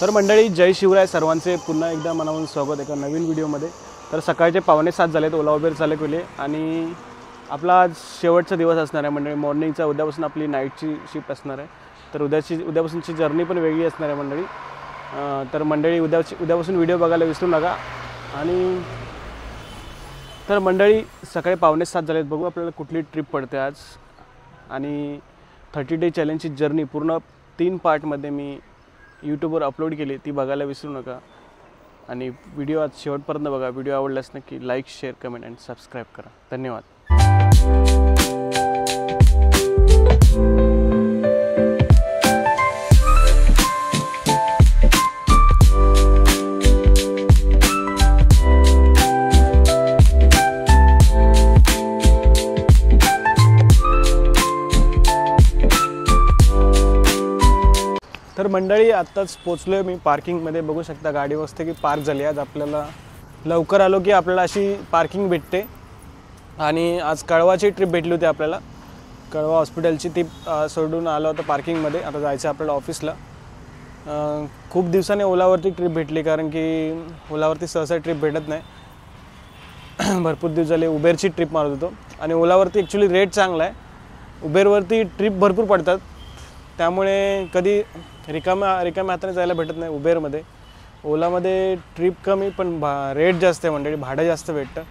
तर मंडळी जय शिवराय सर्वांचे पुन्हा एकदा मनापासून स्वागत एका नवीन व्हिडिओमध्ये। तर सकाळचे 6:45 झालेत, ओला उबेर चालू केले आणि आपला आज शेवटचा दिवस असणार आहे मंडळी। मॉर्निंगचा उद्यापासून आपली नाईटची शिफ्ट असणार आहे, तर उद्यापासूनची जर्नी पण वेगळी असणार आहे मंडळी। तर मंडळी उद्यापासून व्हिडिओ बघायला विसरू नका। आणि तर मंडळी सकाळी 6:45 झालेत, बघू आपल्याला कुठली ट्रिप पडते आज। आणि 30 डे चॅलेंजची जर्नी पूर्ण 3 पार्टमध्ये मी यूट्यूबवर अपलोड केली, ती बघायला विसरू नका। आणि व्हिडिओ आज शेवटपर्यंत बघा। व्हिडिओ आवडल्यास नक्की लाईक, शेअर, कमेंट आणि सबस्क्राईब करा। धन्यवाद। तर मंडळी आत्ताच पोचलो मी पार्किंगमध्ये, बघू शकता गाडी मस्त की पार्क झाली। आज आपल्याला लवकर आलो की आपल्याला अशी पार्किंग भेटते। आणि आज कळवाची ट्रिप भेटली होती आपल्याला, कळवा हॉस्पिटलची ती सोडून आलो होतो पार्किंगमध्ये। आता जायचं आपल्याला ऑफिसला। खूप दिवसांनी ओलावरती ट्रिप भेटली, कारण की ओलावरती सहसा ट्रिप भेटत नाही। भरपूर दिवस झाले उबेरची ट्रिप मारत होतो आणि ओलावरती ॲक्च्युली रेट चांगला आहे, उबेरवरती ट्रिप भरपूर पडतात, त्यामुळे कधी रिकाम्या हाताने जायला भेटत नाही उबेरमध्ये। ओलामध्ये ट्रिप कमी पण रेट जास्त आहे मंडळी, भाडं जास्त भेटतं।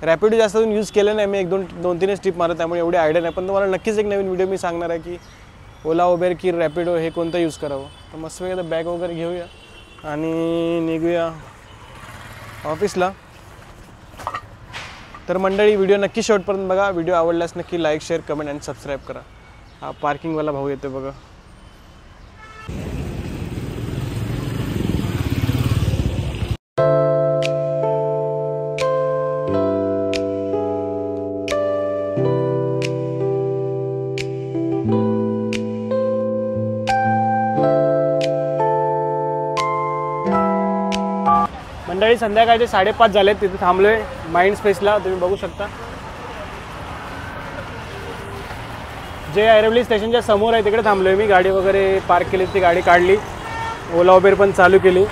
रॅपिडो जास्त अजून यूज केलं नाही मी, 1-2-3 ट्रिप मारत, त्यामुळे एवढी आयडिया नाही। पण तुम्हाला नक्कीच एक नवीन व्हिडिओ मी सांगणार आहे की ओला, उबेर की रॅपिडो हे कोणतं यूज करावं। तर मस्त वेगळं बॅग वगैरे घेऊया आणि निघूया ऑफिसला। तर मंडळी व्हिडिओ नक्की शेवटपर्यंत बघा। व्हिडिओ आवडल्यास नक्की लाईक, शेअर, कमेंट आणि सबस्क्राईब करा। हा पार्किंगवाला भाऊ येतो बघा। मंडळी संध्याकाळचे 5:30 झालेत, तिथे थांबलोय माइंड स्पेसला, तुम्ही बघू शकता। जे ऐरवली स्टेशनच्या समोर आहे तिकडे थांबलोय मी। गाडी वगैरे पार्क केली, ती गाडी काढली, ओला उबेर पण चालू केली,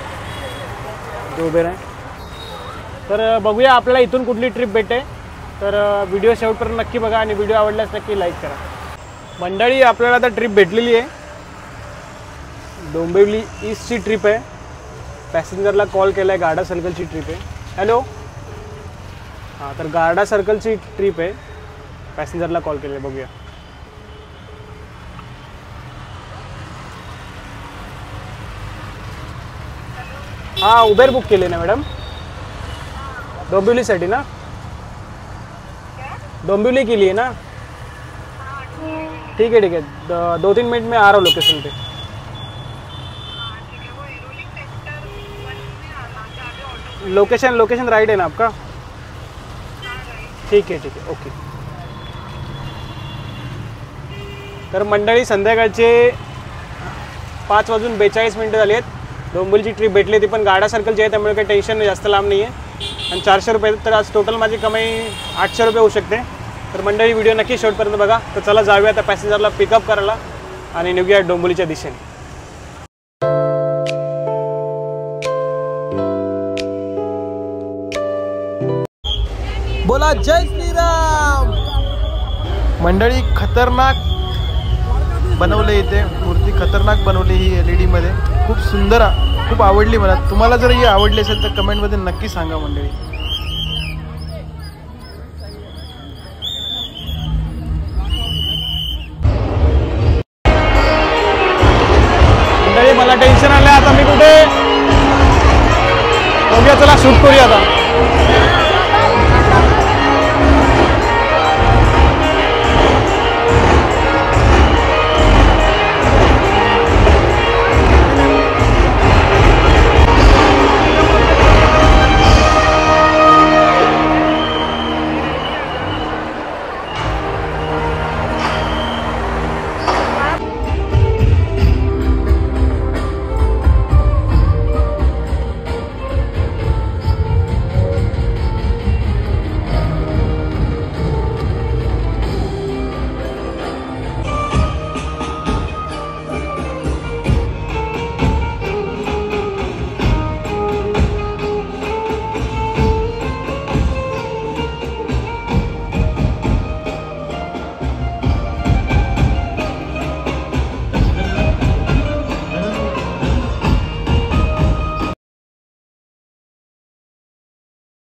उबेर आहे। तर बघूया आपल्याला इथून कुठली ट्रिप भेटते। तर व्हिडिओ शेवटपर्यंत नक्की बघा आणि व्हिडिओ आवडल्यास नक्की लाईक करा। मंडळी आपल्याला आता ट्रिप भेटलेली आहे, डोंबिवली ईस्टची ट्रिप आहे। पॅसेंजरला कॉल केला आहे, गार्डा सर्कलची ट्रिप आहे। हॅलो, हां, तर गार्डा सर्कलची ट्रिप आहे, पॅसेंजरला कॉल केला आहे, बघूया। हां, उबेर बुक केली ना मॅडम, डोंबिवलीसाठी ना? डोंबिवली के लिए ना? ठीक है 2-3 मिनट में आ रहा हूँ लोकेशन पे। लोकेशन राइट है ना आपका? ठीक है ओके। तर मंडळी संध्याकाळचे 5:42 झाले आहेत। डोंबिवलीची ट्रिप भेटली, ती पण गाडा सर्कलची आहे, त्यामुळे काही टेन्शन नाही, जास्त लांब नाही आहे। आणि 400 रुपये, तर आज टोटल माझी कमाई 800 रुपये होऊ शकते। तर मंडळी व्हिडिओ नक्की शेवटपर्यंत बघा। तर चला जाऊया आता पॅसेंजरला पिकअप करायला आणि निघूया डोंबिवलीच्या दिशेने। बोला जय श्रीराम। मंडळी खतरनाक बनवले, इथे मूर्ती खतरनाक बनवली ही LED मध्ये, खूप सुंदर, खूप आवडली मला। तुम्हाला जर ही आवडली असेल तर कमेंटमध्ये नक्की सांगा मंडळी। मंडळी मला टेन्शन आलं, आता मी कुठे बघूया, चला शूट करूया आता।